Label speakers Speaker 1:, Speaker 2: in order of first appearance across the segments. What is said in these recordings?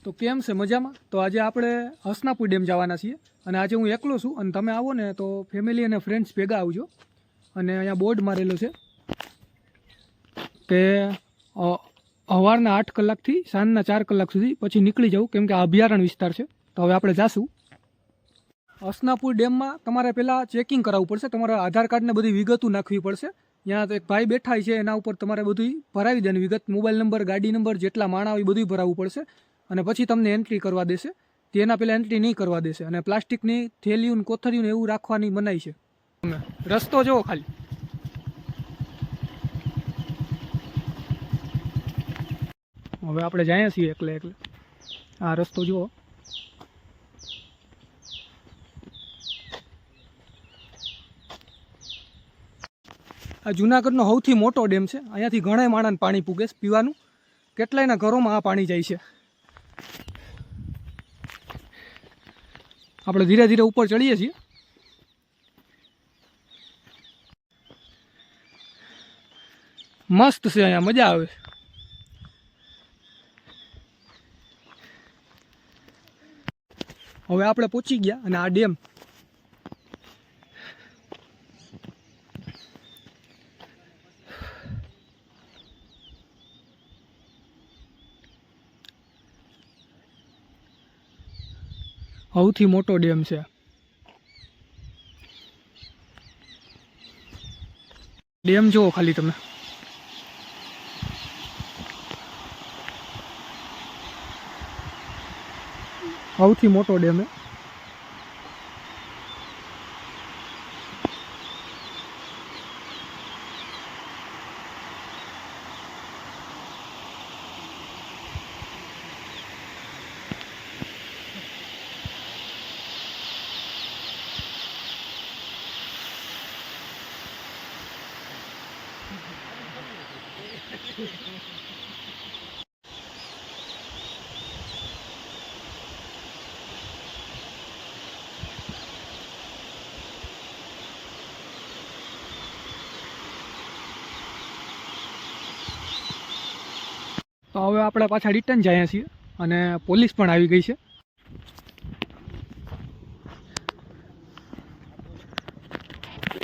Speaker 1: તો કેમ છે મજામાં? તો આજે આપણે હસનાપુર ડેમ જવાના છીએ અને આજે હું એકલો છું અને તમે આવો ને તો ફેમિલી અને ફ્રેન્ડ્સ ભેગા આવજો. અને અહીંયા બોર્ડ મારેલો છે કે સવારના 8 કલાકથી સાંજના 4 કલાક સુધી પછી નીકળી જવું, કેમ કે આ અભયારણ્ય વિસ્તાર છે. તો હવે આપણે જાશું. હસનાપુર ડેમમાં તમારે પહેલાં ચેકિંગ કરાવવું પડશે, તમારા આધાર કાર્ડને બધી વિગતો નાખવી પડશે. ત્યાં એક ભાઈ બેઠા છે, એના ઉપર તમારે બધું ભરાવી દેવાની વિગત, મોબાઈલ નંબર, ગાડી નંબર, જેટલા માણા હોય બધું ભરાવવું પડશે અને પછી તમને એન્ટ્રી કરવા દેશે. તેના પહેલાં એન્ટ્રી નહીં કરવા દેશે અને પ્લાસ્ટિકની થેલીઓ કોથળીઓ એવું રાખવાની મનાઈ છે. રસ્તો જુઓ ખાલી. હવે આપણે જઈએ છીએ એકલે. આ રસ્તો જુઓ. આ જુનાગઢનો સૌથી મોટો ડેમ છે. અહીંયાથી ઘણા માણસને પાણી પૂગે છે પીવાનું. કેટલાયના ઘરોમાં આ પાણી જાય છે. આપણે ધીરે ધીરે ઉપર ચડીએ છીએ. મસ્ત છે અહીંયા, મજા આવે. હવે આપણે પહોંચી ગયા અને આ ડેમ સૌથી મોટો ડેમ છે. ડેમ જુઓ ખાલી તમે. સૌથી મોટો ડેમ છે. તો હવે આપણે પાછા રિટર્ન જઈએ છીએ અને પોલીસ પણ આવી ગઈ છે.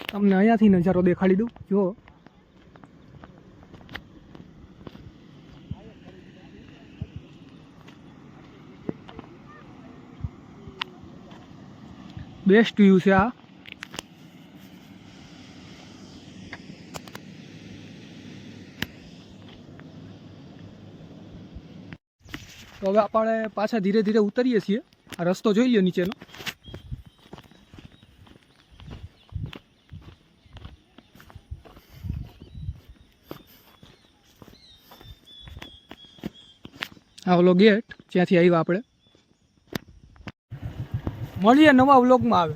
Speaker 1: તમને અહીંયાથી નજારો દેખાડી દઉં. જુઓ, બેસ્ટ વ્યૂ છે આ. તો હવે આપણે પાછા ધીરે ધીરે ઉતરીએ છીએ. આ રસ્તો જોઈ લ્યો નીચેનો. આ ઓલો ગેટ જ્યાંથી આવ્યા આપણે. મળીએ નવા વ્લોગમાં આવે.